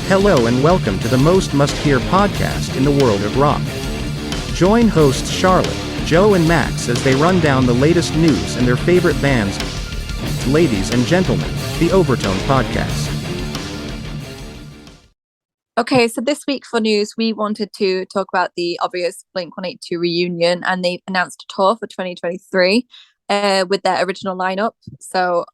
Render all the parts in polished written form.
Hello and welcome to the most must-hear podcast in the world of rock. Join hosts Charlotte, Joe, and Max as they run down the latest news and their favorite bands. Ladies and gentlemen, the Overtone Podcast. Okay, so this week for news, we wanted to talk about the obvious Blink-182 reunion, and they've announced a tour for 2023 with their original lineup. So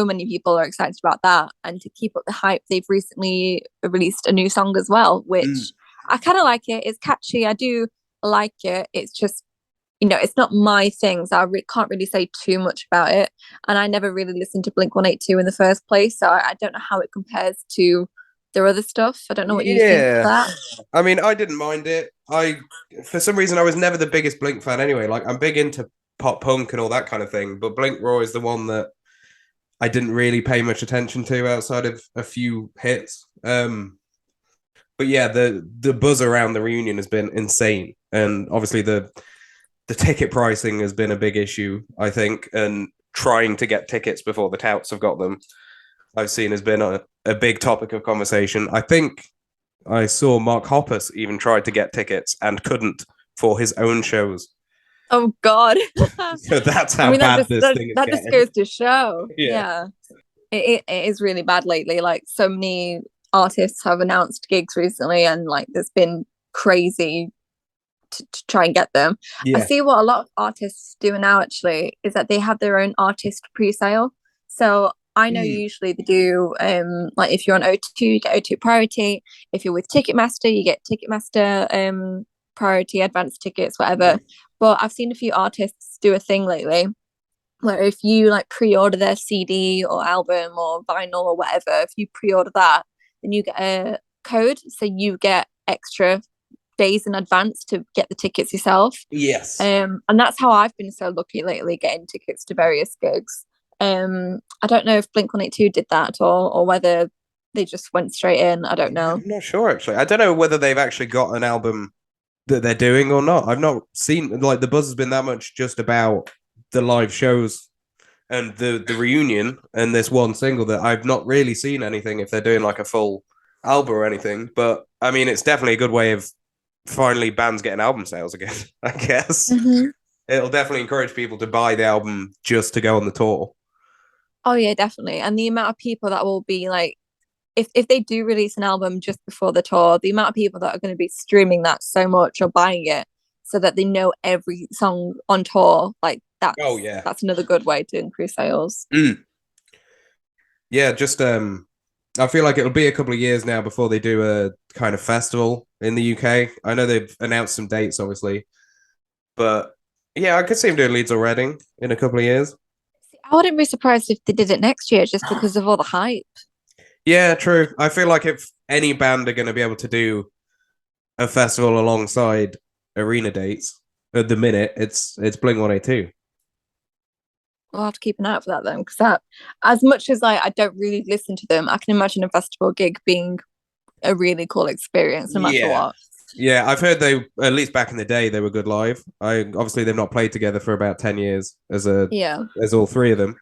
many people are excited about that. And to keep up the hype, they've recently released a new song as well, which I kind of like it. It's catchy. I do like it. It's just, it's not my thing, so I can't really say too much about it. And I never really listened to Blink-182 in the first place, so I don't know how it compares to their other stuff. I don't know what you think of that. I mean, I didn't mind it. For some reason, I was never the biggest Blink fan anyway. Like, I'm big into pop punk and all that kind of thing, but Blink Raw is the one that I didn't really pay much attention to outside of a few hits. But yeah, the buzz around the reunion has been insane, and obviously the ticket pricing has been a big issue, I think, and trying to get tickets before the touts have got them, I've seen has been a big topic of conversation. I think I saw Mark Hoppus even tried to get tickets and couldn't for his own shows. Oh God! So that's how bad this thing is. That just goes to show. Yeah. It is really bad lately. Like, so many artists have announced gigs recently, and like there's been crazy to try and get them. Yeah. I see what a lot of artists do now actually is that they have their own artist pre-sale. So I know usually they do, like if you're on O2, you get O2 priority. If you're with Ticketmaster, you get Ticketmaster priority, advanced tickets, whatever. But I've seen a few artists do a thing lately where if you like pre-order their CD or album or vinyl or whatever, if you pre-order that, then you get a code. So you get extra days in advance to get the tickets yourself. Yes. And that's how I've been so lucky lately, getting tickets to various gigs. I don't know if Blink-182 did that at all, or whether they just went straight in. I don't know. I'm not sure, actually. I don't know whether they've actually got an album that they're doing or not. I've not seen, like, the buzz has been that much just about the live shows and the reunion and this one single that I've not really seen anything if they're doing like a full album or anything. But I mean, it's definitely a good way of finally bands getting album sales again, I guess. It'll definitely encourage people to buy the album just to go on the tour. Oh yeah, definitely. And the amount of people that will be like, if they do release an album just before the tour, the amount of people that are going to be streaming that so much or buying it so that they know every song on tour, like that's another good way to increase sales. Yeah, just I feel like it'll be a couple of years now before they do a kind of festival in the UK. I know they've announced some dates, obviously, but yeah, I could see them doing Leeds or Reading in a couple of years. I wouldn't be surprised if they did it next year just because of all the hype. Yeah, true. I feel like if any band are going to be able to do a festival alongside arena dates at the minute, it's Blink-182. We'll have to keep an eye out for that then, because that, as much as I don't really listen to them, I can imagine a festival gig being a really cool experience no matter what. Yeah, I've heard they, at least back in the day, they were good live. Obviously they've not played together for about 10 years as all three of them.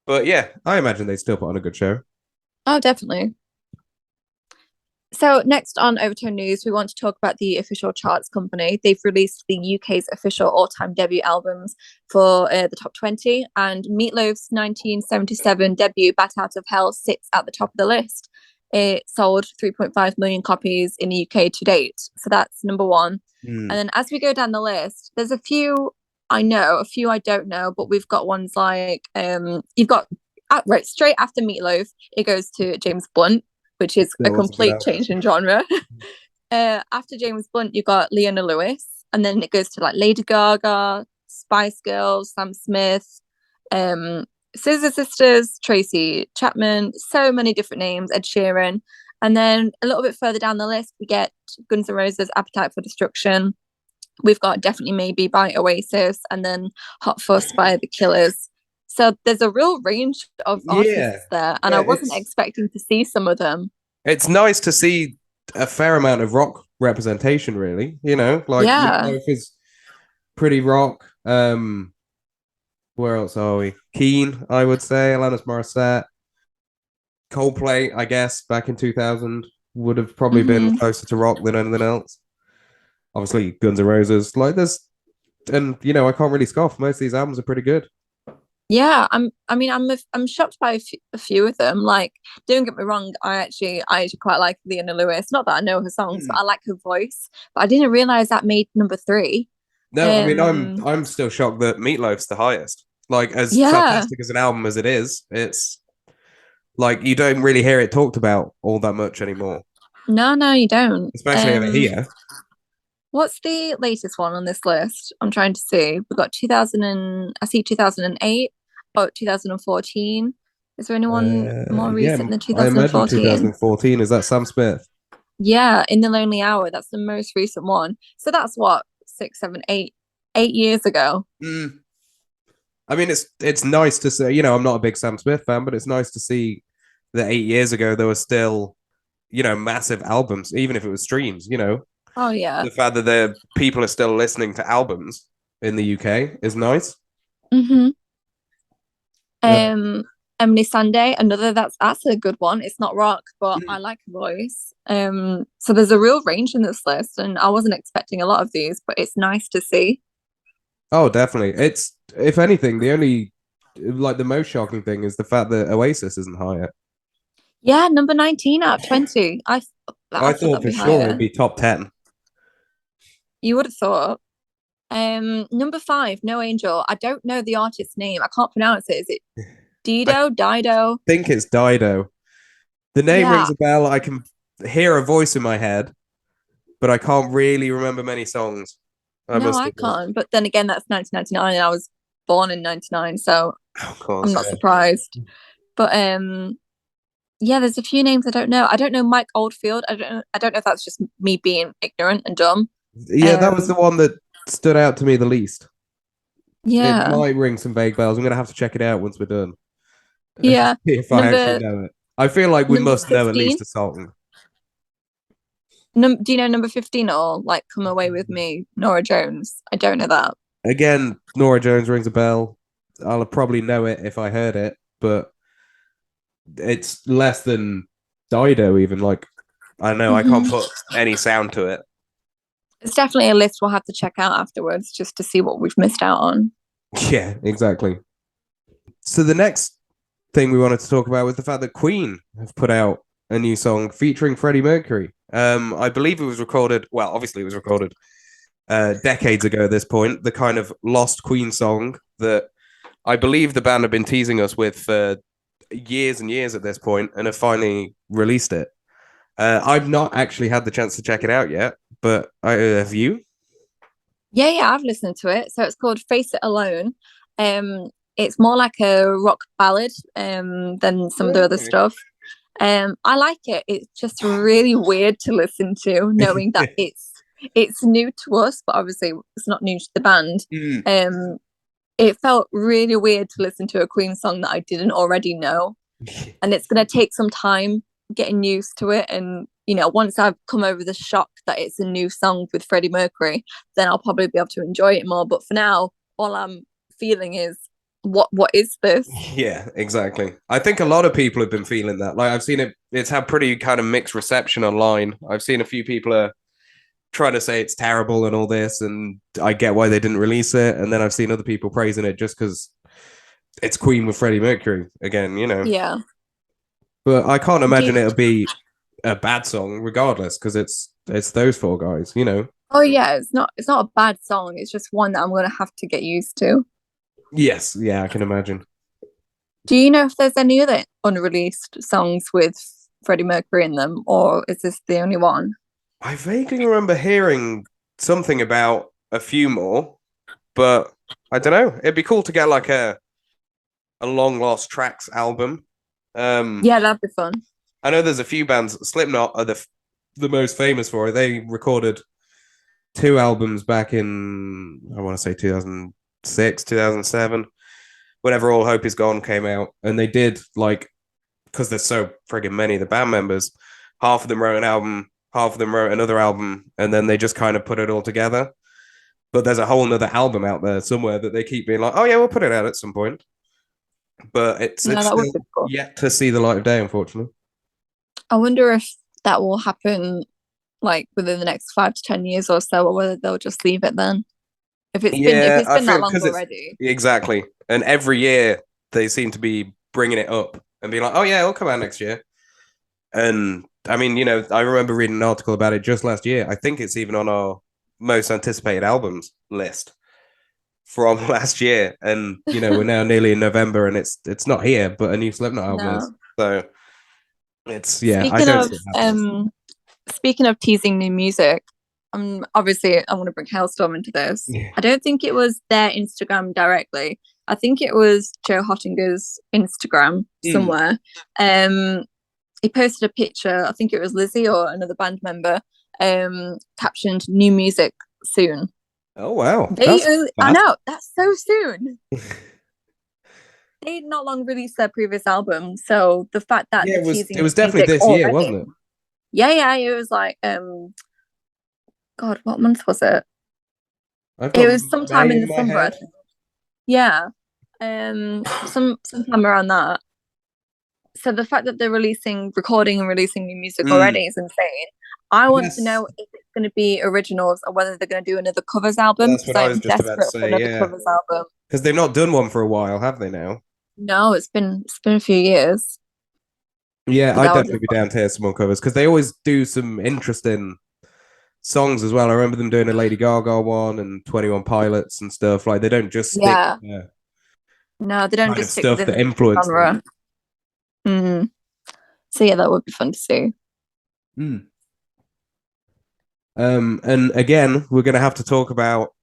But yeah, I imagine they still put on a good show. Oh, definitely. So next on Overtone News, we want to talk about the official charts company. They've released the UK's official all-time debut albums for the top 20, and Meatloaf's 1977 debut, Bat Out of Hell, sits at the top of the list. It sold 3.5 million copies in the UK to date. So that's number one. And then as we go down the list, there's a few I know, a few I don't know, but we've got ones like, you've got, right, straight after Meatloaf, it goes to James Blunt, which is a complete change in genre. After James Blunt, you've got Leona Lewis, and then it goes to like Lady Gaga, Spice Girls, Sam Smith, Scissor Sisters, Tracy Chapman, so many different names, Ed Sheeran. And then a little bit further down the list, we get Guns N' Roses' Appetite for Destruction. We've got Definitely Maybe by Oasis, and then Hot Fuss by The Killers. So there's a real range of artists there, and I wasn't expecting to see some of them. It's nice to see a fair amount of rock representation, really. Meatloaf is pretty rock. Where else are we? Keane, I would say. Alanis Morissette. Coldplay, I guess, back in 2000. would have probably been closer to rock than anything else. Obviously, Guns N' Roses, like and I can't really scoff. Most of these albums are pretty good. Yeah, I'm shocked by a few of them. Like, don't get me wrong, I actually quite like Leona Lewis. Not that I know her songs, but I like her voice. But I didn't realize that made number 3. No, I mean I'm still shocked that Meatloaf's the highest. Like, as fantastic as an album as it is, it's like you don't really hear it talked about all that much anymore. No, you don't. Especially over here. What's the latest one on this list? I'm trying to see. We've got 2008. Oh, 2014. Is there anyone more recent than 2014? I imagine 2014. Is that Sam Smith? Yeah, In the Lonely Hour. That's the most recent one. So that's what, 6, 7, 8 years ago. I mean, it's nice to say, I'm not a big Sam Smith fan, but it's nice to see that 8 years ago there were still, massive albums, even if it was streams, Oh, yeah. The fact that the people are still listening to albums in the UK is nice. Emily Sandé, another that's a good one. It's not rock, but I like her voice. So there's a real range in this list, and I wasn't expecting a lot of these, but it's nice to see. Oh, definitely. It's, if anything, the only, like, the most shocking thing is the fact that Oasis isn't higher. Yeah, number 19 out of 20. I thought for sure it'd be top 10. You would have thought. Number 5, No Angel. I don't know the artist's name. I can't pronounce it. Is it Dido? I think it's Dido. The name rings a bell. I can hear a voice in my head, but I can't really remember many songs. I can't. But then again, that's 1999, and I was born in 99, so of course, I'm not surprised. But there's a few names I don't know. I don't know Mike Oldfield. I don't know if that's just me being ignorant and dumb. Yeah, that was the one that stood out to me the least. Yeah. It might ring some vague bells. I'm going to have to check it out once we're done. Yeah. If I actually know it. I feel like we must 15? Know at least a song. Do you know number 15 or like Come Away With Me, Norah Jones? I don't know that. Again, Norah Jones rings a bell. I'll probably know it if I heard it, but it's less than Dido even. Like, I don't know, I can't put any sound to it. It's definitely a list we'll have to check out afterwards just to see what we've missed out on. Yeah, exactly. So the next thing we wanted to talk about was the fact that Queen have put out a new song featuring Freddie Mercury. I believe it was recorded, well, obviously it was recorded decades ago at this point, the kind of lost Queen song that I believe the band have been teasing us with for years and years at this point and have finally released it. I've not actually had the chance to check it out yet, but have you? Yeah, I've listened to it. So it's called Face It Alone. It's more like a rock ballad than some of the other stuff. I like it. It's just really weird to listen to, knowing that it's new to us, but obviously it's not new to the band. It felt really weird to listen to a Queen song that I didn't already know, and it's going to take some time getting used to it. And once I've come over the shock that it's a new song with Freddie Mercury, then I'll probably be able to enjoy it more. But for now, all I'm feeling is, what is this? Yeah, exactly. I think a lot of people have been feeling that. Like, I've seen it's had pretty kind of mixed reception online. I've seen a few people are trying to say it's terrible and all this, and I get why they didn't release it. And then I've seen other people praising it just because it's Queen with Freddie Mercury again, Yeah. But I can't imagine it'll be a bad song regardless, because it's those four guys, Oh yeah, it's not a bad song. It's just one that I'm going to have to get used to. Yes, yeah, I can imagine. Do you know if there's any other unreleased songs with Freddie Mercury in them, or is this the only one? I vaguely remember hearing something about a few more, but I don't know. It'd be cool to get like a long lost tracks album. Yeah, that'd be fun. I know there's a few bands. Slipknot are the most famous for it. They recorded 2 albums back in, I want to say 2006, 2007, whenever All Hope Is Gone came out. And they did, like, because there's so friggin' many, the band members, half of them wrote an album, half of them wrote another album, and then they just kind of put it all together. But there's a whole nother album out there somewhere that they keep being like, oh yeah, we'll put it out at some point. But it's still yet to see the light of day, unfortunately. I wonder if that will happen like within the next 5 to 10 years or so, or whether they'll just leave it then. If it's Yeah, I been that feel long because it's already. exactly, and every year they seem to be bringing it up and being like, "Oh yeah, it'll come out next year." And I mean, I remember reading an article about it just last year. I think it's even on our most anticipated albums list from last year. And we're now nearly in November, and it's not here, but a new Slipknot album is. No. So it's I Speaking don't of see it happening. speaking of teasing new music, obviously I'm going to bring Hailstorm into this. Yeah. I don't think it was their Instagram directly. I think it was Joe Hottinger's Instagram somewhere. He posted a picture. I think it was Lizzie or another band member. Captioned "New music soon." Oh wow, I know that's so soon. They not long released their previous album, so the fact that yeah, they're teasing it was definitely this year, wasn't it? Yeah, it was like God, what month was it? I've got It was sometime May in in the my summer, I head. think. Yeah, sometime around that. So the fact that they're recording and releasing new music already is insane. I want to know if it's going to be originals or whether they're going to do another covers album, That's because what I was I'm just about to desperate for say. another Yeah, covers album. because they've not done one for a while, have they? Now. No, it's been a few years. Yeah, But I'd that would definitely be be down to hear some more covers because they always do some interesting songs as well. I remember them doing a Lady Gaga one and 21 Pilots and stuff. Like they don't just stick Yeah. to No, they don't kind of just stick stuff within that the influenced them. genre. So yeah, that would be fun to see. And again, we're gonna have to talk about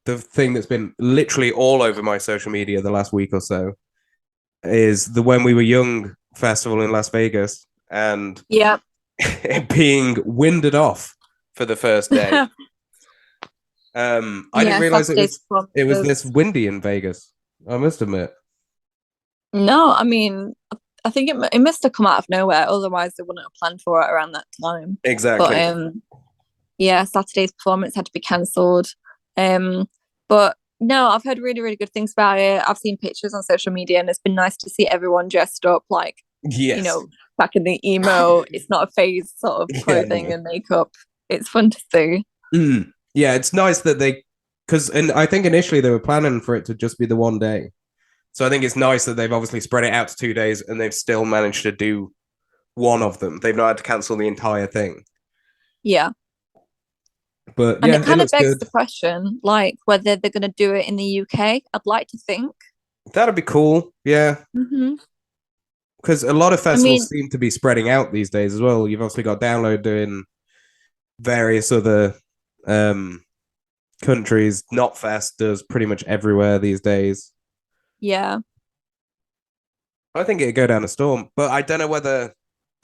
the thing that's been literally all over my social media the last week or so is the When We Were Young festival in Las Vegas and Yeah. it being winded off for the first day. I didn't realize it was this windy in Vegas. I must admit. No, I mean, I think it must have come out of nowhere. Otherwise, they wouldn't have planned for it around that time. Exactly. But yeah, Saturday's performance had to be cancelled. But no, I've heard really, really good things about it. I've seen pictures on social media, and it's been nice to see everyone dressed up like, back in the emo, it's not a phase sort of clothing and makeup. It's fun to see. Yeah, it's nice that and I think initially they were planning for it to just be the one day. So I think it's nice that they've obviously spread it out to 2 days and they've still managed to do one of them. They've not had to cancel the entire thing. Yeah. But and it kind of begs good. the question, like whether they're going to do it in the UK. I'd like to think that'd be cool. Yeah. Because a lot of festivals seem to be spreading out these days as well. You've obviously got Download doing various other countries. Knotfest does pretty much everywhere these days. Yeah. I think it'd go down a storm, but I don't know whether,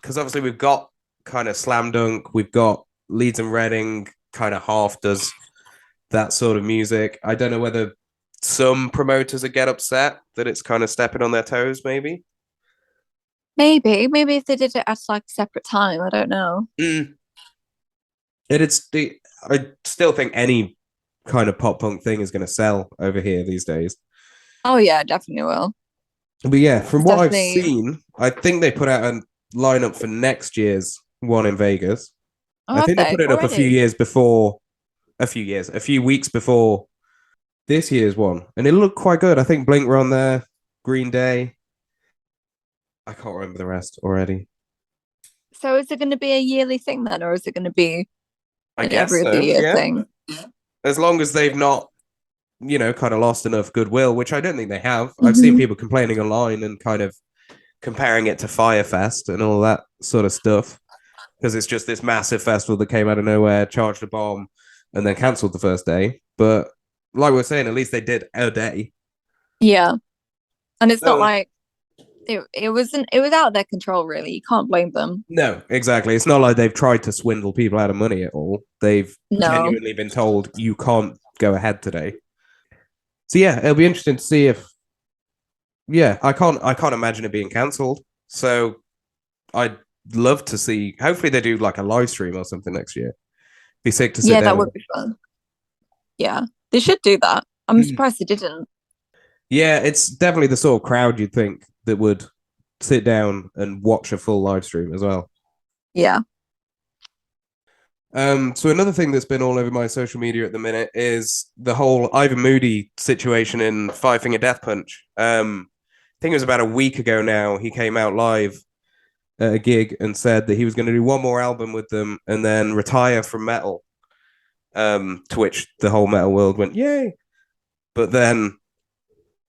because obviously we've got kind of Slam Dunk, we've got Leeds and Reading kind of half does that sort of music. I don't know whether some promoters would get upset that it's kind of stepping on their toes, maybe. Maybe if they did it at like a separate time, I don't know. I still think any kind of pop punk thing is going to sell over here these days. Oh yeah, definitely will. But yeah, from what I've seen, I think they put out a lineup for next year's one in Vegas. I think they put it up a few weeks before this year's one, and it looked quite good. I think Blink were on there, Green Day. I can't remember the rest already. So is it going to be a yearly thing then, or is it going to be every other year thing? As long as they've not, kind of lost enough goodwill, which I don't think they have. I've seen people complaining online and kind of comparing it to Firefest and all that sort of stuff, because it's just this massive festival that came out of nowhere, charged a bomb, and then cancelled the first day. But like we were saying, at least they did a day. Yeah, and it's not like it was out of their control, really. You can't blame them. No, exactly. It's not like they've tried to swindle people out of money at all. They've genuinely been told you can't go ahead today. So yeah, it'll be interesting to see if. Yeah, I can't imagine it being cancelled. So I'd love to see. Hopefully, they do like a live stream or something next year. Be sick to sit down. Yeah, that would be fun. Yeah, they should do that. I'm surprised they didn't. Yeah, it's definitely the sort of crowd you'd think that would sit down and watch a full live stream as well. Yeah. So another thing that's been all over my social media at the minute is the whole Ivan Moody situation in Five Finger Death Punch. I think it was about a week ago now. He came out live at a gig and said that he was going to do one more album with them and then retire from metal. To which the whole metal world went, yay. But then,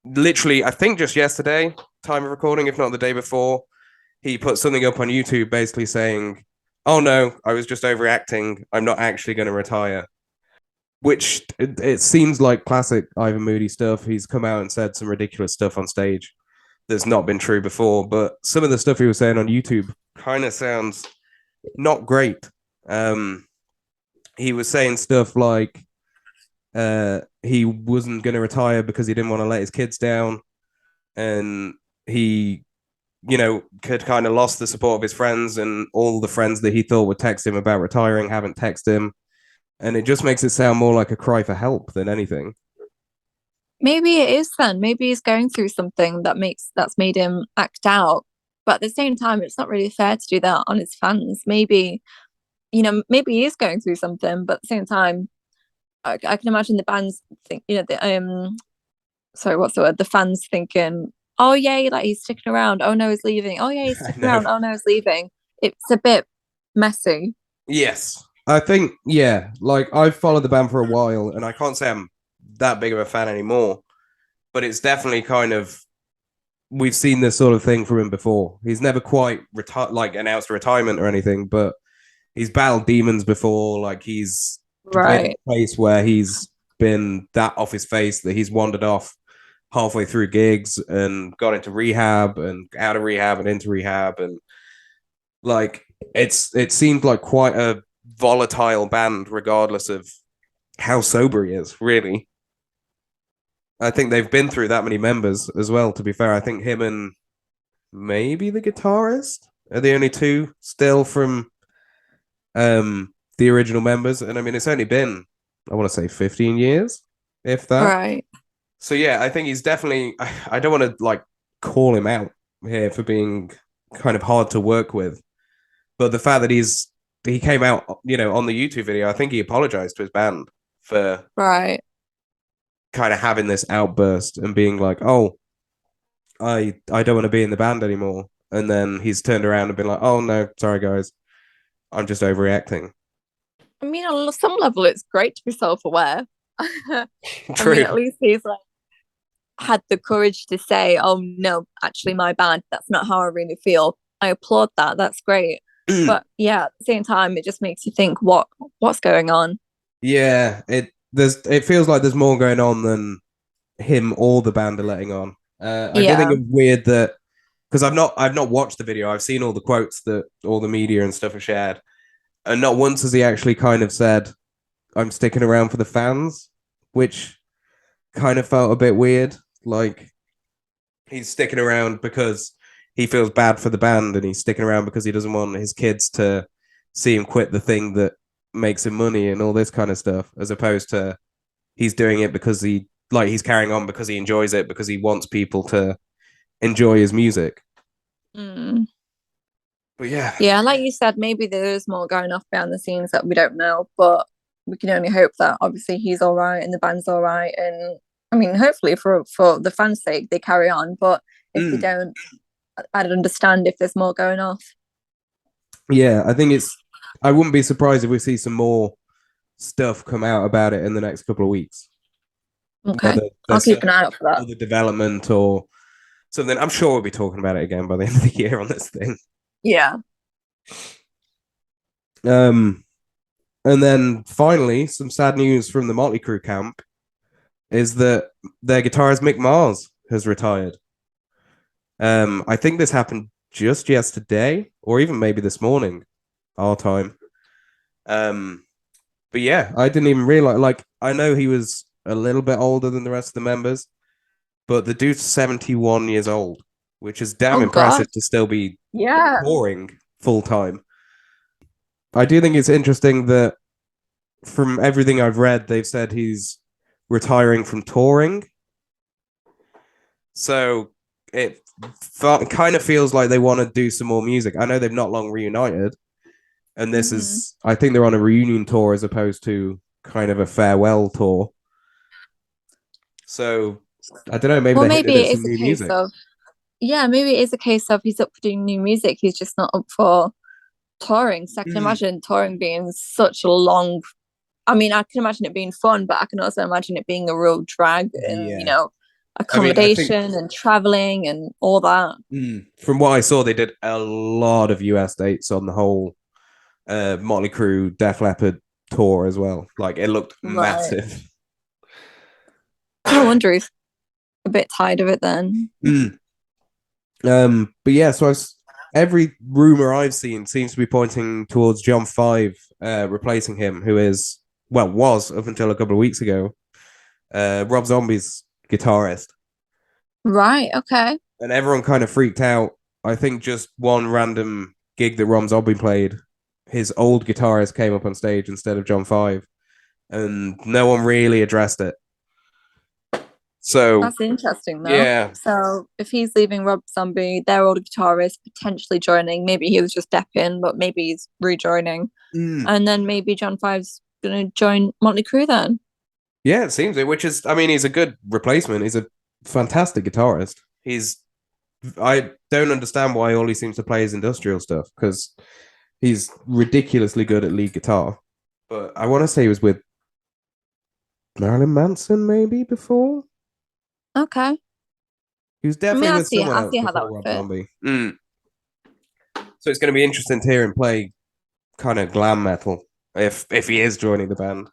literally, I think just yesterday, time of recording, if not the day before, he put something up on YouTube basically saying, oh no, I was just overreacting. I'm not actually going to retire. Which it seems like classic Ivan Moody stuff. He's come out and said some ridiculous stuff on stage that's not been true before. But some of the stuff he was saying on YouTube kind of sounds not great. He was saying stuff like he wasn't going to retire because he didn't want to let his kids down. And he, could kind of lost the support of his friends, and all the friends that he thought would text him about retiring haven't texted him. And it just makes it sound more like a cry for help than anything. Maybe it is then. Maybe he's going through something that's made him act out. But at the same time, it's not really fair to do that on his fans. Maybe he is going through something, but at the same time, I can imagine the bands think, sorry, what's the word? The fans thinking, oh yeah, like he's sticking around. Oh no, he's leaving. Oh yeah, he's sticking around. Oh no, he's leaving. It's a bit messy. Yes. I think, yeah, like I've followed the band for a while and I can't say I'm that big of a fan anymore, but it's definitely kind of, we've seen this sort of thing from him before. He's never quite announced retirement or anything, but he's battled demons before. Like he's been in a place where he's been that off his face that he's wandered off halfway through gigs and got into rehab and out of rehab and into rehab. And like, it seemed like quite a volatile band, regardless of how sober he is, really. I think they've been through that many members as well, to be fair. I think him and maybe the guitarist are the only two still from the original members. And I mean, it's only been, I want to say 15 years, if that. Right. So yeah, I think he's definitely, I don't want to like call him out here for being kind of hard to work with. But the fact that he came out, on the YouTube video, I think he apologized to his band for kind of having this outburst and being like, oh, I don't want to be in the band anymore. And then he's turned around and been like, oh no, sorry guys, I'm just overreacting. I mean, on some level, it's great to be self-aware. True. I mean, at least he's like had the courage to say, oh no, actually my bad, that's not how I really feel. I applaud that. That's great. But yeah, at the same time, it just makes you think what's going on. Yeah, it feels like there's more going on than him or the band are letting on. I do think it's weird that, because I've not watched the video. I've seen all the quotes that all the media and stuff have shared, and not once has he actually kind of said, I'm sticking around for the fans, which kind of felt a bit weird. Like he's sticking around because he feels bad for the band, and he's sticking around because he doesn't want his kids to see him quit the thing that makes him money and all this kind of stuff, as opposed to he's doing it because he's carrying on because he enjoys it, because he wants people to enjoy his music. But yeah, like you said, maybe there is more going off behind the scenes that we don't know, but we can only hope that obviously he's all right and the band's all right, and I mean, hopefully for the fans' sake they carry on, but if they don't, I'd understand if there's more going off. Yeah, I think I wouldn't be surprised if we see some more stuff come out about it in the next couple of weeks. Okay, I'll keep an eye out for that. The development or something. I'm sure we'll be talking about it again by the end of the year on this thing. Yeah. And then finally, some sad news from the Motley Crue camp is that their guitarist Mick Mars has retired. I think this happened just yesterday, or even maybe this morning, our time. But yeah, I didn't even realize. Like, I know he was a little bit older than the rest of the members, but the dude's 71 years old, which is damn impressive to still be touring full time. I do think it's interesting that from everything I've read, they've said he's retiring from touring. So it kind of feels like they want to do some more music. I know they've not long reunited, And this is, I think they're on a reunion tour as opposed to kind of a farewell tour. So I don't know, maybe Well, they maybe hinted at it some is a new case music. of, yeah, maybe it is a case of he's up for doing new music. He's just not up for touring. So I can imagine touring being such a long. I mean, I can imagine it being fun, but I can also imagine it being a real drag and, Yeah. accommodation and traveling and all that. From what I saw, they did a lot of US dates on the whole Motley Crue, Def Leppard tour as well. Like, it looked massive. I wonder if a bit tired of it then. But yeah, so every rumor I've seen seems to be pointing towards John 5 replacing him, who was up until a couple of weeks ago Rob Zombie's guitarist. Right, okay. And everyone kind of freaked out. I think just one random gig that Rob Zombie played, his old guitarist came up on stage instead of John 5, and no one really addressed it. So that's interesting, though. Yeah. So if he's leaving Rob Zombie, their old guitarist potentially joining, maybe he was just stepping, but maybe he's rejoining, and then maybe John 5's gonna join Motley Crue then. Yeah, it seems it. Which is, I mean, he's a good replacement. He's a fantastic guitarist. I don't understand why all he seems to play is industrial stuff, because he's ridiculously good at lead guitar. But I want to say he was with Marilyn Manson maybe before. Okay. He was definitely with someone else I'll see how that before would Rob fit. Zombie. So it's going to be interesting to hear him play kind of glam metal if he is joining the band.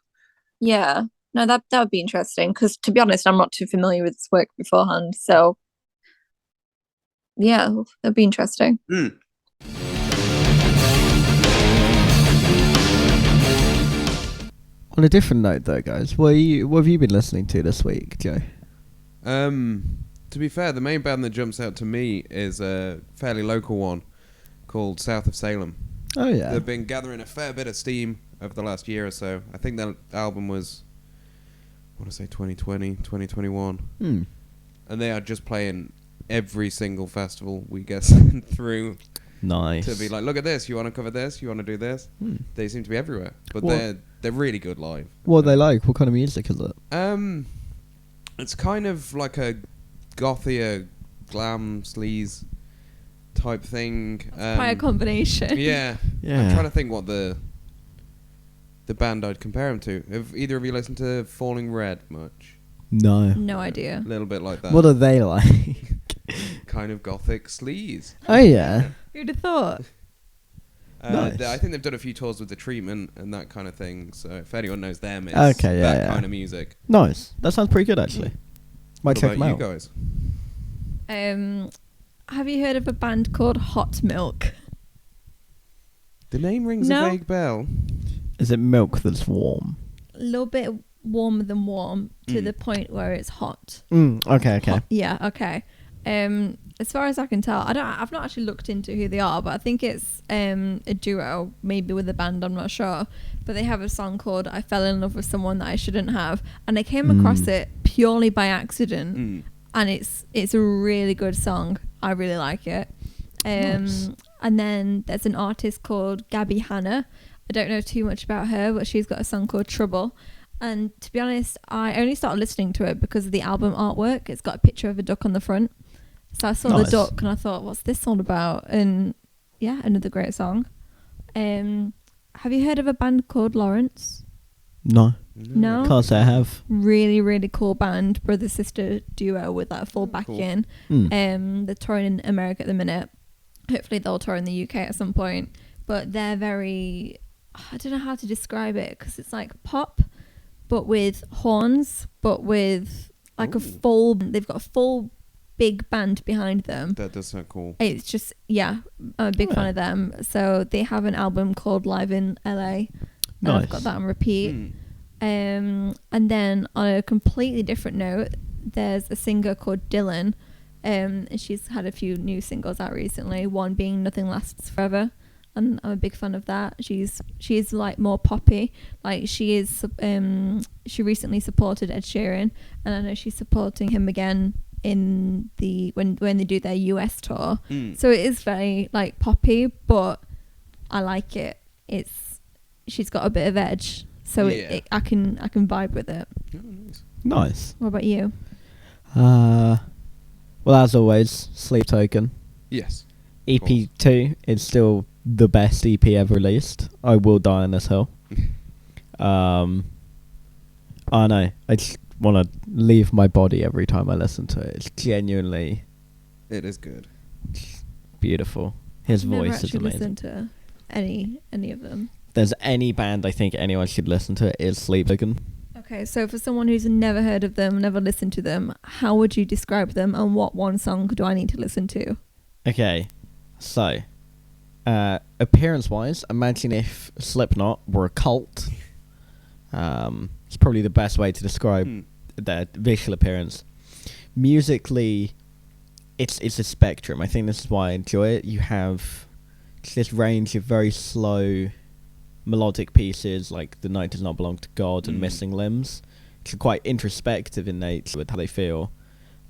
Yeah. No, that would be interesting, because to be honest, I'm not too familiar with his work beforehand. So yeah, that'd be interesting. On a different note, though, guys, what have you been listening to this week, Joe? To be fair, the main band that jumps out to me is a fairly local one called South of Salem. Oh, yeah. They've been gathering a fair bit of steam over the last year or so. I think that album was, I want to say 2020, 2021. And they are just playing every single festival we get through. Nice. To be like, look at this, you want to cover this, you want to do this. They seem to be everywhere, but What? they're really good live. What are they like? What kind of music is it? It's kind of like a gothier glam sleaze type thing. Quite a combination. Yeah. I'm trying to think what the band I'd compare them to. Have either of you listened to Falling Red much? No. No idea. A little bit like that. What are they like? Kind of gothic sleaze. Oh, yeah. Who'd have thought? Nice. I think they've done a few tours with The Treatment and that kind of thing. So if anyone knows them, it's Okay, yeah, that yeah. kind of music. Nice. That sounds pretty good, actually. Might What check them about out. you guys? Have you heard of a band called Hot Milk? The name rings No. a vague bell. Is it milk that's warm? A little bit warmer than warm to the point where it's hot. Okay. Yeah, okay. As far as I can tell, I've not actually looked into who they are, but I think it's a duo, maybe with a band, I'm not sure. But they have a song called I Fell in Love with Someone That I Shouldn't Have, and I came across it purely by accident, and it's a really good song. I really like it. Nice. And then there's an artist called Gabby Hanna. I don't know too much about her, but she's got a song called Trouble. And to be honest, I only started listening to it because of the album artwork. It's got a picture of a duck on the front. So I saw the duck and I thought, what's this all about? And yeah, another great song. Have you heard of a band called Lawrence? No. No? Can't say I have. Really, really cool band, brother-sister duo with that full backing. They're touring in America at the minute. Hopefully they'll tour in the UK at some point. But they're very, I don't know how to describe it, because it's like pop, but with horns, but with like they've got a full big band behind them. That does sound cool. It's just, yeah, I'm a big fan of them. So they have an album called Live in LA. And I've got that on repeat. And then on a completely different note, there's a singer called Dylan. And she's had a few new singles out recently, one being Nothing Lasts Forever. And I'm a big fan of that. She's like more poppy. Like she recently supported Ed Sheeran, and I know she's supporting him again in the when they do their US tour. So it is very like poppy, but I like it. she's got a bit of edge, so I can vibe with it. Oh, nice. Nice. What about you? Well, as always, Sleep Token. Yes. EP2 is still the best EP ever released. I will die on this hill. I know. I just want to leave my body every time I listen to it. It's genuinely It is good. beautiful. His I've never voice is actually amazing. listened to any of them. If there's any band I think anyone should listen to, it is Sleep Token. Okay, so for someone who's never heard of them, never listened to them, how would you describe them, and what one song do I need to listen to? Okay, so appearance-wise, imagine if Slipknot were a cult. It's probably the best way to describe their visual appearance. Musically, it's a spectrum. I think this is why I enjoy it. You have this range of very slow melodic pieces like The Night Does Not Belong to God and Missing Limbs, which are quite introspective in nature with how they feel,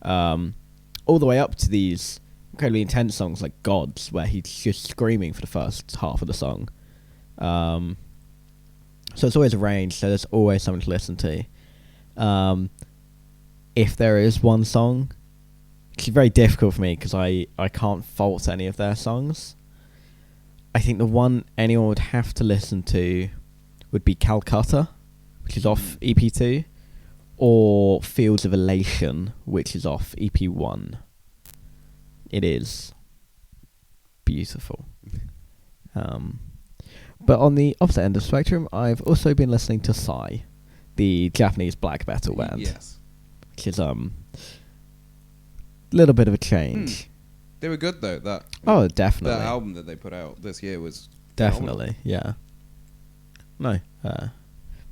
all the way up to these incredibly intense songs like Gods, where he's just screaming for the first half of the song. So it's always a range, so there's always something to listen to. If there is one song, it's very difficult for me because I can't fault any of their songs. I think the one anyone would have to listen to would be Calcutta, which is off EP2, or Fields of Elation, which is off EP1. It is beautiful. But on the opposite end of the spectrum, I've also been listening to Psy, the Japanese black metal band. Yes. Which is a little bit of a change. They were good though. Definitely. That album that they put out this year was definitely, yeah. No,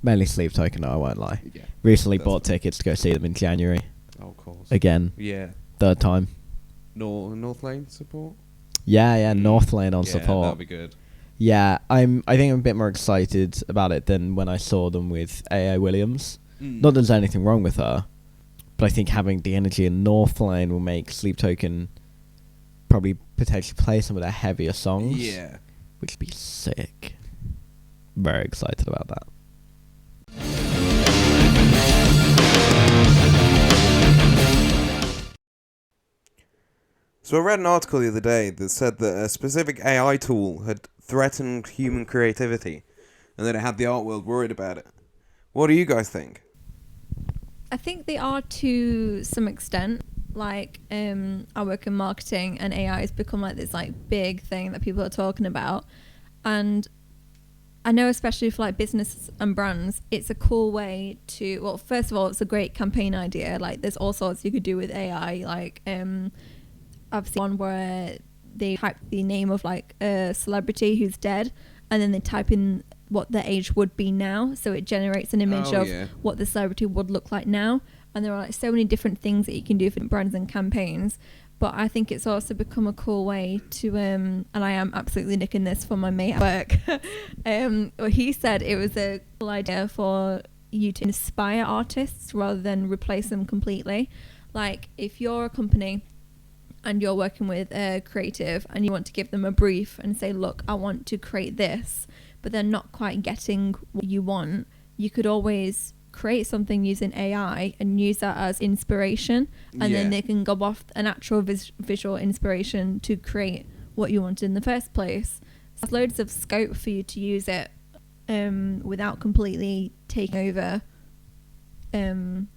mainly Sleep Token, I won't lie. Yeah, Recently bought tickets to go see them in January. Oh, of course. Again. Yeah. Third time. North Lane support? Yeah, North Lane on support. That'll be good. Yeah, I think I'm a bit more excited about it than when I saw them with A.A. Williams. Not that there's anything wrong with her, but I think having the energy in North Lane will make Sleep Token probably potentially play some of their heavier songs. Yeah. Which would be sick. Very excited about that. So I read an article the other day that said that a specific AI tool had threatened human creativity and that it had the art world worried about it. What do you guys think? I think they are to some extent. Like, I work in marketing, and AI has become like this like big thing that people are talking about. And I know, especially for like business and brands, it's a cool way to, well, first of all, it's a great campaign idea. Like, there's all sorts you could do with AI. Like, I've seen one where they type the name of like a celebrity who's dead, and then they type in what their age would be now, so it generates an image of what the celebrity would look like now. And there are like so many different things that you can do for brands and campaigns. But I think it's also become a cool way to and I am absolutely nicking this from my mate at work. Well, he said it was a cool idea for you to inspire artists rather than replace them completely. Like, if you're a company and you're working with a creative and you want to give them a brief and say, look, I want to create this, but they're not quite getting what you want, you could always create something using AI and use that as inspiration, and then they can go off an actual visual inspiration to create what you wanted in the first place. So there's loads of scope for you to use it without completely taking over it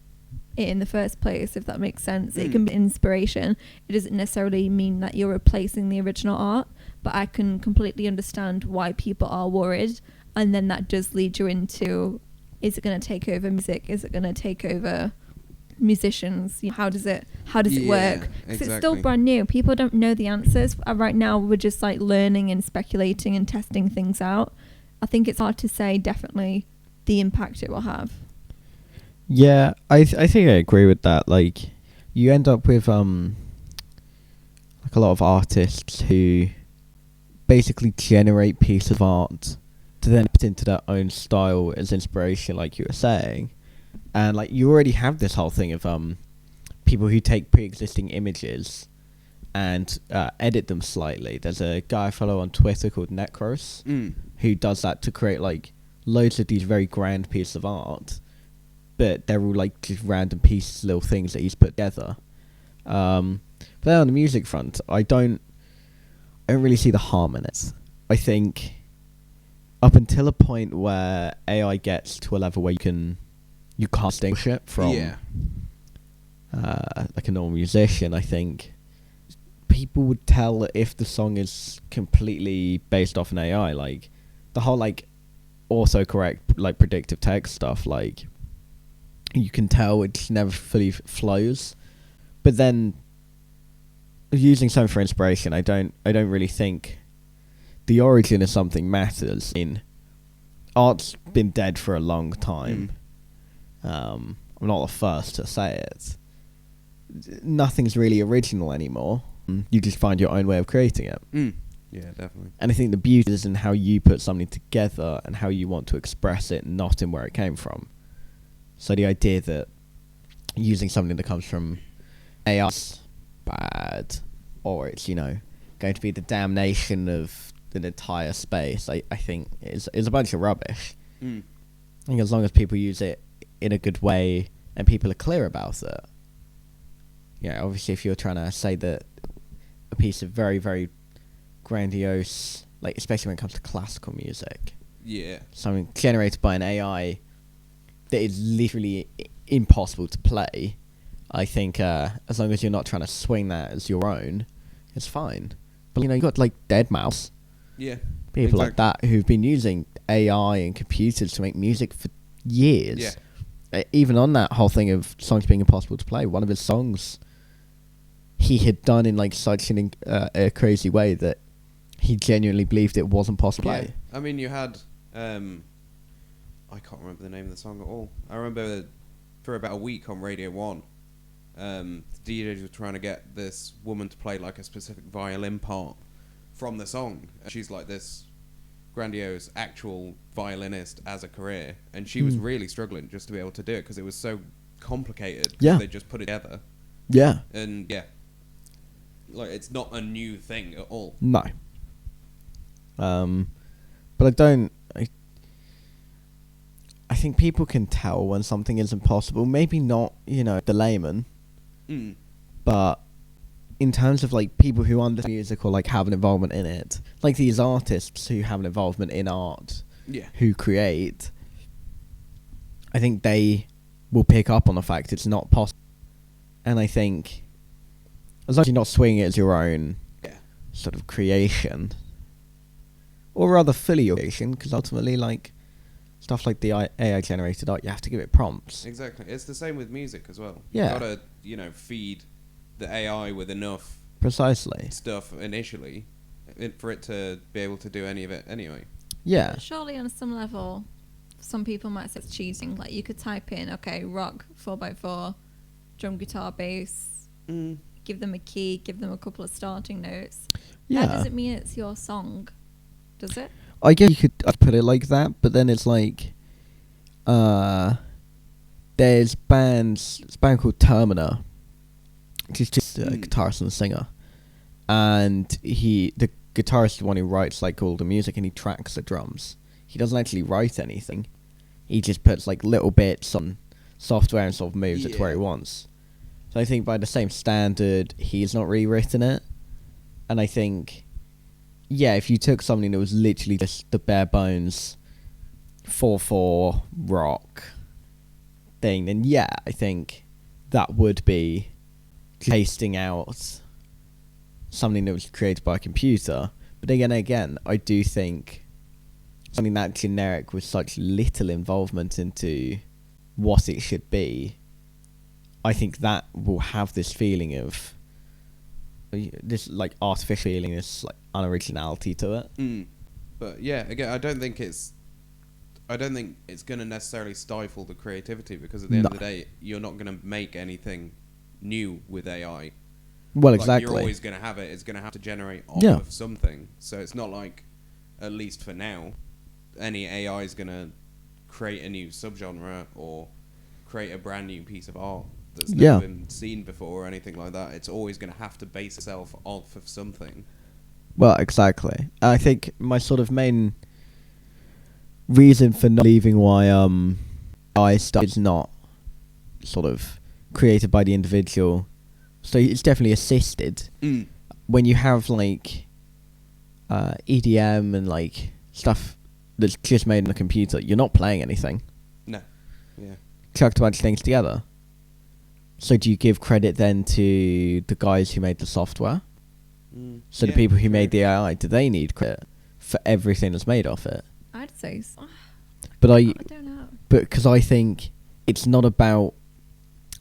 in the first place, if that makes sense. It can be inspiration. It doesn't necessarily mean that you're replacing the original art, but I can completely understand why people are worried, and then that does lead you into, is it going to take over music? Is it going to take over musicians? How does it work? Because it's still brand new. People don't know the answers. Right now, we're just like learning and speculating and testing things out. I think it's hard to say definitely the impact it will have. Yeah, I think I agree with that. Like, you end up with like a lot of artists who basically generate pieces of art to then put into their own style as inspiration, like you were saying. And like, you already have this whole thing of people who take pre-existing images and edit them slightly. There's a guy I follow on Twitter called Necros who does that to create like loads of these very grand pieces of art, but they're all like just random pieces, little things that he's put together. But then on the music front, I don't really see the harm in it. I think up until a point where AI gets to a level where you can't distinguish it from like a normal musician, I think people would tell if the song is completely based off an AI. Like the whole like autocorrect, like predictive text stuff, like you can tell it just never fully flows. But then using something for inspiration, I don't really think the origin of something matters. Art's been dead for a long time. I'm not the first to say it. Nothing's really original anymore. You just find your own way of creating it. Yeah, definitely. And I think the beauty is in how you put something together and how you want to express it, not in where it came from. So the idea that using something that comes from AI is bad, or it's, going to be the damnation of an entire space, I think is a bunch of rubbish. I think as long as people use it in a good way and people are clear about it. Yeah, obviously if you're trying to say that a piece of very, very grandiose, like especially when it comes to classical music, something generated by an AI that is literally impossible to play, I think as long as you're not trying to swing that as your own, it's fine. But you got like deadmau5, people like that who've been using AI and computers to make music for years. Even on that whole thing of songs being impossible to play, one of his songs he had done in like such a crazy way that he genuinely believed it wasn't possible to play. I mean, you had I can't remember the name of the song at all. I remember for about a week on Radio 1, the DJs were trying to get this woman to play like a specific violin part from the song. She's like this grandiose actual violinist as a career, and she was really struggling just to be able to do it because it was so complicated. They just put it together. And like it's not a new thing at all. No. But I think people can tell when something is impossible. Maybe not, the layman. But in terms of like people who understand music or like have an involvement in it, like these artists who have an involvement in art, who create, I think they will pick up on the fact it's not possible. And I think as long as you're not swinging it as your own sort of creation, or rather fully your creation, because ultimately like stuff like the AI generated art, you have to give it prompts. Exactly. It's the same with music as well. Yeah. You gotta, feed the AI with enough stuff initially for it to be able to do any of it anyway. Yeah. Surely on some level, some people might say it's cheating. Like you could type in, rock 4x4, drum, guitar, bass, give them a key, give them a couple of starting notes. Yeah. That doesn't mean it's your song, does it? I guess you could put it like that, but then it's like, there's a band called Termina, which is just a guitarist and a singer, and the guitarist is the one who writes like all the music and he tracks the drums. He doesn't actually write anything. He just puts like little bits on software and sort of moves it to where he wants. So I think by the same standard, he's not really written it, and I think, if you took something that was literally just the bare bones 4/4 rock thing, then I think that would be pasting out something that was created by a computer. But again, I do think something that generic with such little involvement into what it should be, I think that will have this feeling of this like artificial feeling, this like unoriginality to it. But again, I don't think it's going to necessarily stifle the creativity, because at the end of the day, you're not going to make anything new with AI. Well, like, exactly. You're always going to have it. It's going to have to generate off of something. So it's not like, at least for now, any AI is going to create a new subgenre or create a brand new piece of art that's never been seen before or anything like that. It's always going to have to base itself off of something. Well, exactly. I think my sort of main reason for not believing why AI stuff is not sort of created by the individual, so it's definitely assisted. When you have like EDM and like stuff that's just made on a computer, you're not playing anything. No. Yeah. Chucked a bunch of things together. So do you give credit then to the guys who made the software? So the people who made the AI, do they need credit for everything that's made off it? I'd say so. But I don't know. But because I think it's not about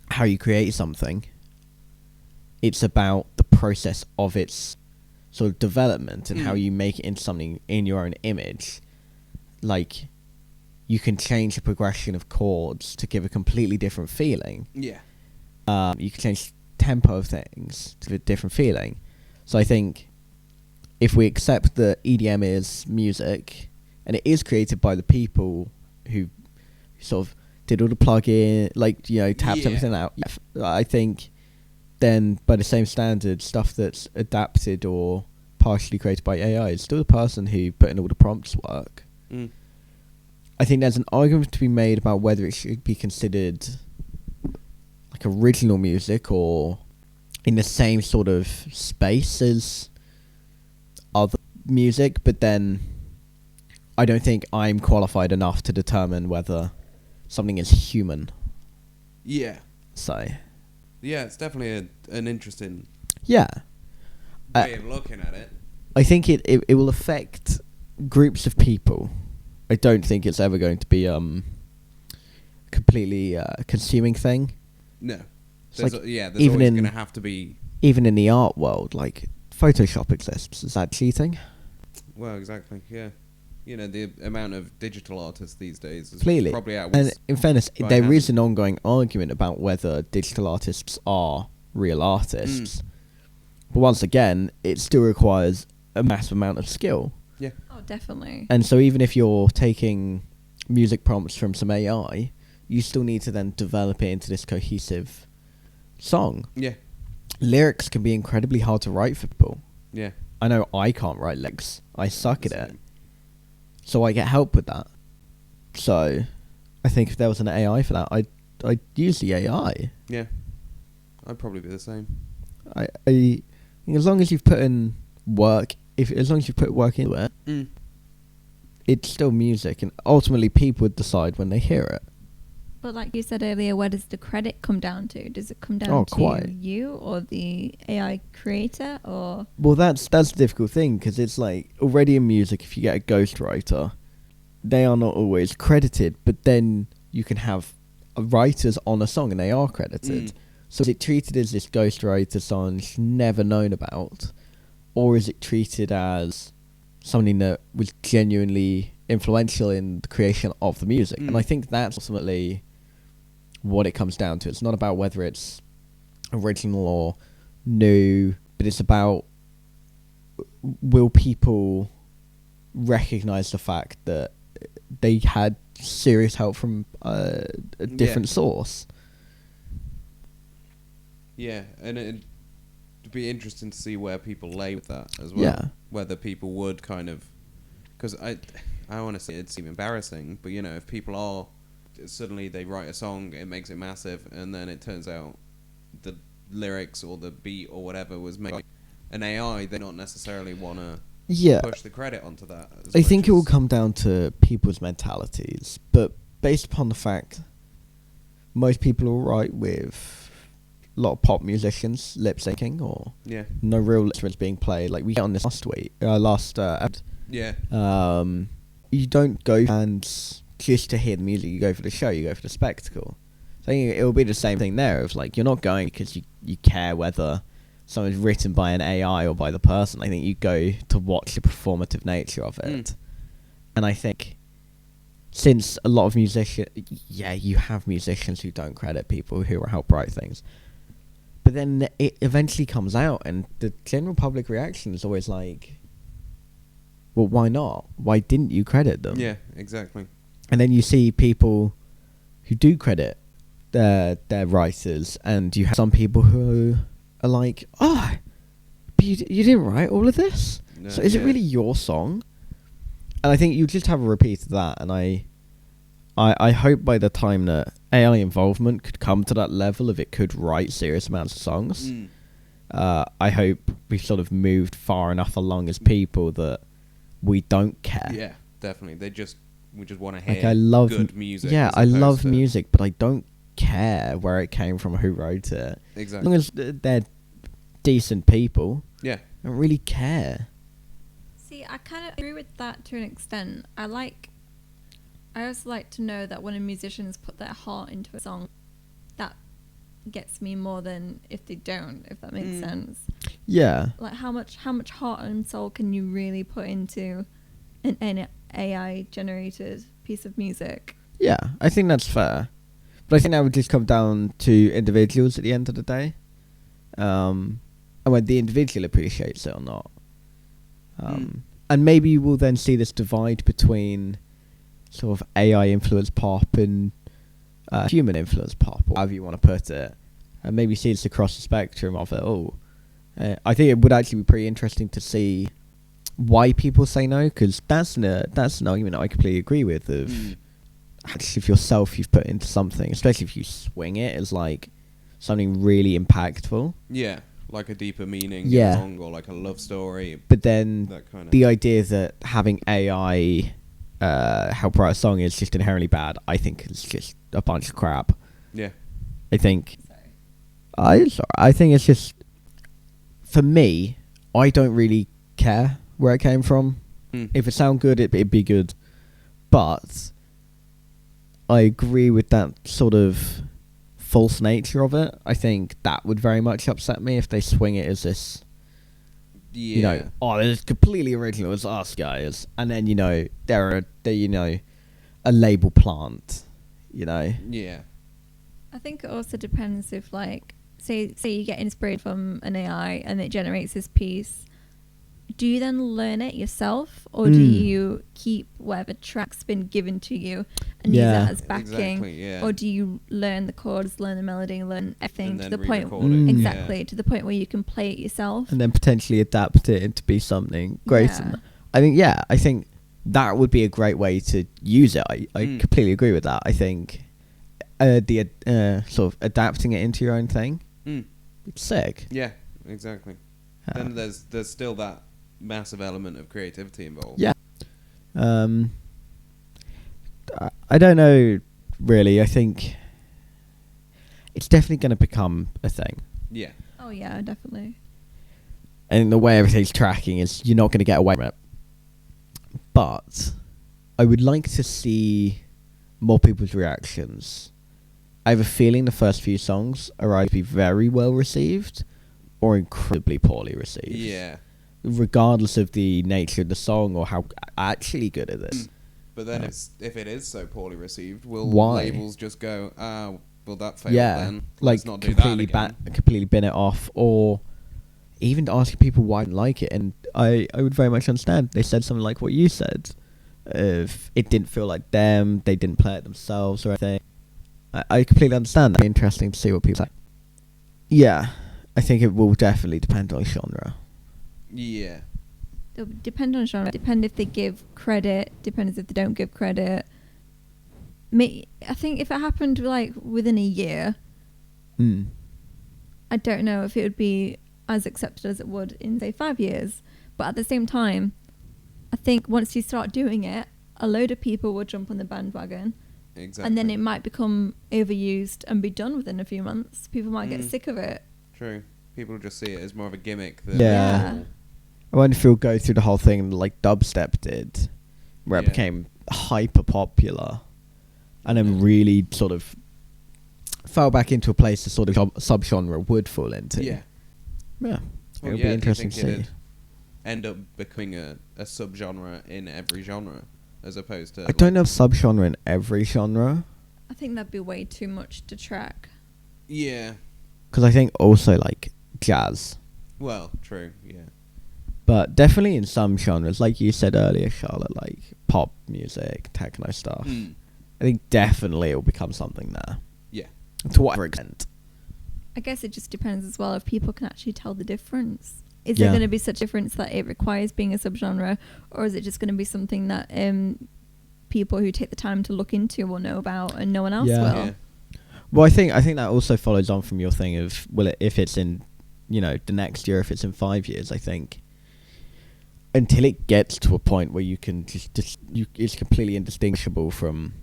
how you create something. It's about the process of its sort of development and how you make it into something in your own image. Like, you can change the progression of chords to give a completely different feeling. Yeah. You can change tempo of things to a different feeling. So I think if we accept that EDM is music, and it is created by the people who sort of did all the plug-in, like, you know, tapped everything out, I think then by the same standard, stuff that's adapted or partially created by AI is still the person who put in all the prompts work. I think there's an argument to be made about whether it should be considered like original music or in the same sort of space as other music, but then I don't think I'm qualified enough to determine whether something is human. Yeah. So. Yeah, it's definitely an interesting way of looking at it. I think it will affect groups of people. I don't think it's ever going to be completely consuming thing. No. There's there's even always in going to have to be... Even in the art world, like, Photoshop exists. Is that cheating? Well, exactly, yeah. You know, the amount of digital artists these days is Clearly. probably And outweighs... in fairness, there is an ongoing argument about whether digital artists are real artists. But once again, it still requires a massive amount of skill. Yeah. Oh, definitely. And so even if you're taking music prompts from some AI, you still need to then develop it into this cohesive song. Yeah. Lyrics can be incredibly hard to write for people. Yeah. I know I can't write lyrics. I suck at it. So I get help with that. So I think if there was an AI for that, I'd use the AI. Yeah. I'd probably be the same. I as long as you've put in work, as long as you've put work into it, it's still music, and ultimately people would decide when they hear it. But like you said earlier, where does the credit come down to? Does it come down to you or the AI creator, or? Well, that's the difficult thing, because it's like already in music, if you get a ghostwriter, they are not always credited, but then you can have writers on a song and they are credited. So is it treated as this ghostwriter song's never known about, or is it treated as something that was genuinely influential in the creation of the music? And I think that's ultimately what it comes down to. It's not about whether it's original or new, but it's about, will people recognize the fact that they had serious help from a different source? Yeah, and it'd be interesting to see where people lay with that as well. Yeah. Whether people would kind of... Because I want to say it seems embarrassing, but, you know, if people are... Suddenly they write a song, it makes it massive, and then it turns out the lyrics or the beat or whatever was made by an AI, they don't necessarily want to push the credit onto that. I think it will come down to people's mentalities, but based upon the fact most people will write with a lot of pop musicians lip syncing or no real instruments being played. Like we get on this you don't go fans just to hear the music. You go for the show. You go for the spectacle. So I think it will be the same thing there. Of like, you're not going because you care whether something's written by an AI or by the person. I think you go to watch the performative nature of it. And I think since a lot of musicians, you have musicians who don't credit people who help write things. But then it eventually comes out, and the general public reaction is always like, well, why not? Why didn't you credit them? Yeah, exactly. And then you see people who do credit their writers, and you have some people who are like, oh, but you didn't write all of this, No, so is it really your song? And I think you just have a repeat of that, and I hope by the time that AI involvement could come to that level of it could write serious amounts of songs, I hope we've sort of moved far enough along as people that we don't care. Yeah, definitely. We just want to hear Like, I love good music. Yeah, as I love opposed to- music, but I don't care where it came from, who wrote it. As Exactly. long as they're decent people, Yeah. I don't really care. See, I kind of agree with that to an extent. I also like to know that when a musician's put their heart into a song, that gets me more than if they don't, if that makes sense. Yeah. Like how much heart and soul can you really put into an AI generated piece of music? Yeah, I think that's fair. But I think that would just come down to individuals at the end of the day. And whether the individual appreciates it or not. And maybe you will then see this divide between sort of AI influenced pop and human influenced pop, or however you want to put it. And maybe see this across the spectrum of it all. I think it would actually be pretty interesting to see why people say no, because that's an argument I completely agree with. Of actually, if yourself you've put into something, especially if you swing it as like something really impactful. Yeah, like a deeper meaning Yeah. song or like a love story. But then That kind of the idea that having AI help write a song is just inherently bad, I think it's just a bunch of crap. Yeah. I think I think it's just, for me, I don't really care where it came from. If it sound good, it'd be good. But I agree with that sort of false nature of it. I think that would very much upset me if they swing it as this, Yeah. you know, oh, it's completely original, it's us guys. And then, you know, they're a label plant, you know. Yeah. I think it also depends if, like, say you get inspired from an AI and it generates this piece. Do you then learn it yourself, or do you keep whatever track's been given to you and use that as backing? Exactly, yeah. Or do you learn the chords, learn the melody, learn everything And to then the point re-record it, exactly yeah. to the point where you can play it yourself? And then potentially adapt it into be something greater. Yeah. than that. I think that would be a great way to use it. I completely agree with that. I think the sort of adapting it into your own thing, it's sick. Yeah, exactly. Then there's still that massive element of creativity involved. Yeah. I don't know, really. I think it's definitely going to become a thing. Yeah. Oh yeah, definitely. And the way everything's tracking is you're not going to get away from it. But I would like to see more people's reactions. I have a feeling the first few songs are either be very well received or incredibly poorly received. Yeah. Regardless of the nature of the song or how actually good it is. But then if it is so poorly received, will Why? labels just go, well, that failed Yeah, then. like Let's not do that again. completely bin it off, or even asking people why they like it. And I would very much understand. They said something like what you said. If it didn't feel like them, they didn't play it themselves or anything. I completely understand that. It'd be interesting to see what people say. Yeah, I think it will definitely depend on genre. Yeah. It'll depend on genre. Depend if they give credit. Depends if they don't give credit. I think if it happened like within a year, I don't know if it would be as accepted as it would in say 5 years. But at the same time, I think once you start doing it, a load of people will jump on the bandwagon. Exactly. And then it might become overused and be done within a few months. People might get sick of it. True. People just see it as more of a gimmick than Yeah. I wonder if it'll go through the whole thing like dubstep did, where it Yeah. became hyper popular, and then really sort of fell back into a place the sort of subgenre would fall into. Yeah. Yeah. Well, It'll yeah, be interesting do to you see. think it'd end up becoming a subgenre in every genre, as opposed to... I don't know if subgenre in every genre, I think that'd be way too much to track. Yeah. because I think also like jazz, Well, true, yeah. but definitely in some genres, like you said earlier, Charlotte, like pop music, techno stuff. I think definitely it will become something there. Yeah. to whatever extent. I guess it just depends as well if people can actually tell the difference. Is Yeah. there going to be such difference that it requires being a subgenre, or is it just going to be something that people who take the time to look into will know about and no one else Yeah. will? Yeah. Well, I think that also follows on from your thing of, well, if it's in, the next year, if it's in 5 years, I think until it gets to a point where you can it's completely indistinguishable from,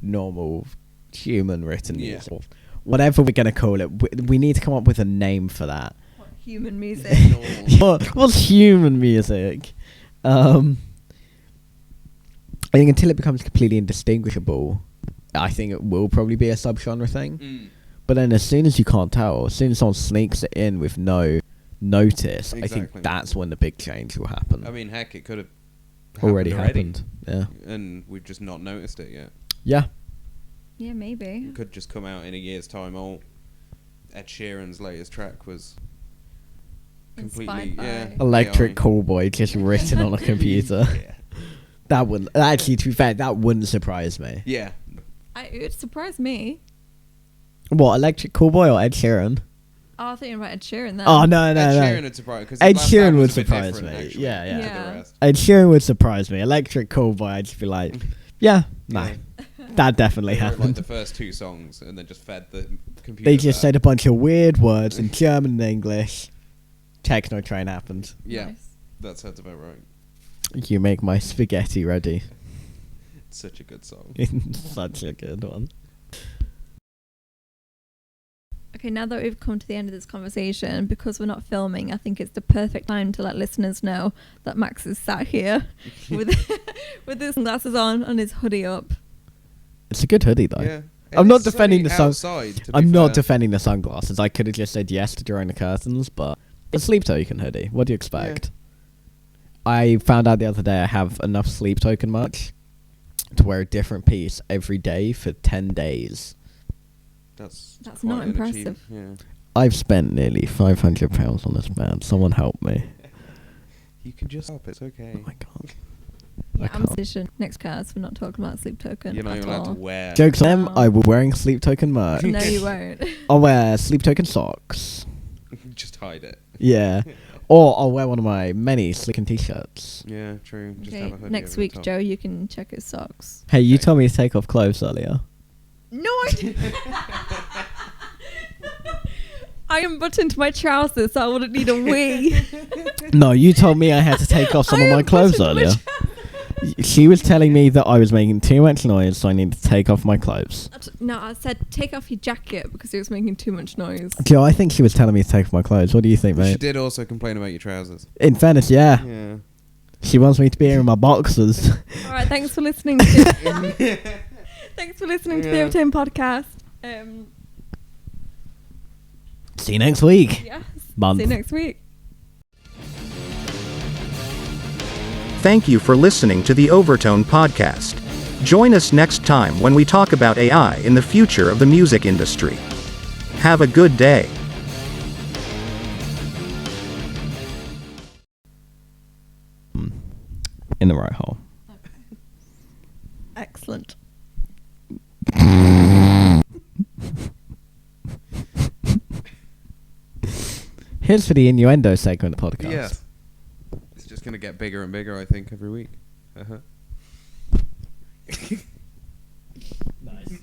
normal human written Yeah. music, or whatever we're gonna call it. We need to come up with a name for that. What, human music? What's human music? I think until it becomes completely indistinguishable, I think it will probably be a subgenre thing. But then as soon as you can't tell, as soon as someone sneaks it in with no notice, I think Exactly. that's when the big change will happen. I mean, heck, it could have already happened. Yeah. and we've just not noticed it yet. Yeah. Yeah, maybe. It could just come out in a year's time. Oh, Ed Sheeran's latest track was completely Inspired by- Electric AI. Callboy just written on a computer. Yeah. That wouldn't actually, to be fair, that wouldn't surprise me. Yeah. It surprised me. What, Electric Callboy or Ed Sheeran? Oh, I thought you were about Ed Sheeran then. Oh no, Ed no. Sheeran would surprise because Ed Sheeran would surprise me. Yeah, yeah. Yeah. Ed Sheeran would surprise me. Electric Callboy, I'd just be like, yeah, no, Yeah. that definitely They wrote, happened. like the first two songs and then just fed the computer. They just back. said a bunch of weird words in German and English. Techno Train happened. Yeah, Nice. that sounds about right. You make my spaghetti ready. It's such a good song. Such a good one. Okay, now that we've come to the end of this conversation, because we're not filming, I think it's the perfect time to let listeners know that Max is sat here with with his sunglasses on and his hoodie up. It's a good hoodie though. Yeah. I'm And not it's defending sunny the sun- outside, to be I'm not fair. defending the sunglasses. I could have just said yes to drawing the curtains, but a sleep token hoodie. What do you expect? I found out the other day I have enough sleep token merch to wear a different piece every day for 10 days. That's Not quite an impressive. achievement, I've spent nearly £500 on this band. Someone help me. Yeah. You can just help. It's okay. Oh my god. Yeah, I'm can't. decision next cast. We're not talking about sleep token. You're not at even allowed to all. wear. Jokes on them, No. I will be wearing sleep token merch. No, you won't. I'll wear sleep token socks. Just hide it. Yeah. Or I'll wear one of my many sleep token t-shirts. Yeah, true. Just Okay, have a hoodie next over the week, top. Joe, you can check his socks. Hey, you Okay. told me to take off clothes earlier. No, I didn't. I am buttoned my trousers, so I wouldn't need a wee. No, you told me I had to take off some I of my am clothes buttoned my earlier. She was telling me that I was making too much noise, so I needed to take off my clothes. No, I said take off your jacket because it was making too much noise. Joe, I think she was telling me to take off my clothes. What do you think, She mate? did also complain about your trousers. In fairness, yeah. Yeah. She wants me to be here in my boxers. All right, thanks for listening. To thanks for listening to the Yeah. Overtone Podcast. See you next week. Yeah. Month. See you next week. Thank you for listening to the Overtone Podcast. Join us next time when we talk about AI in the future of the music industry. Have a good day. In the right hole. Excellent. Here's for the innuendo segment of the podcast. Yeah. It's just going to get bigger and bigger, I think, every week. Uh-huh. Nice.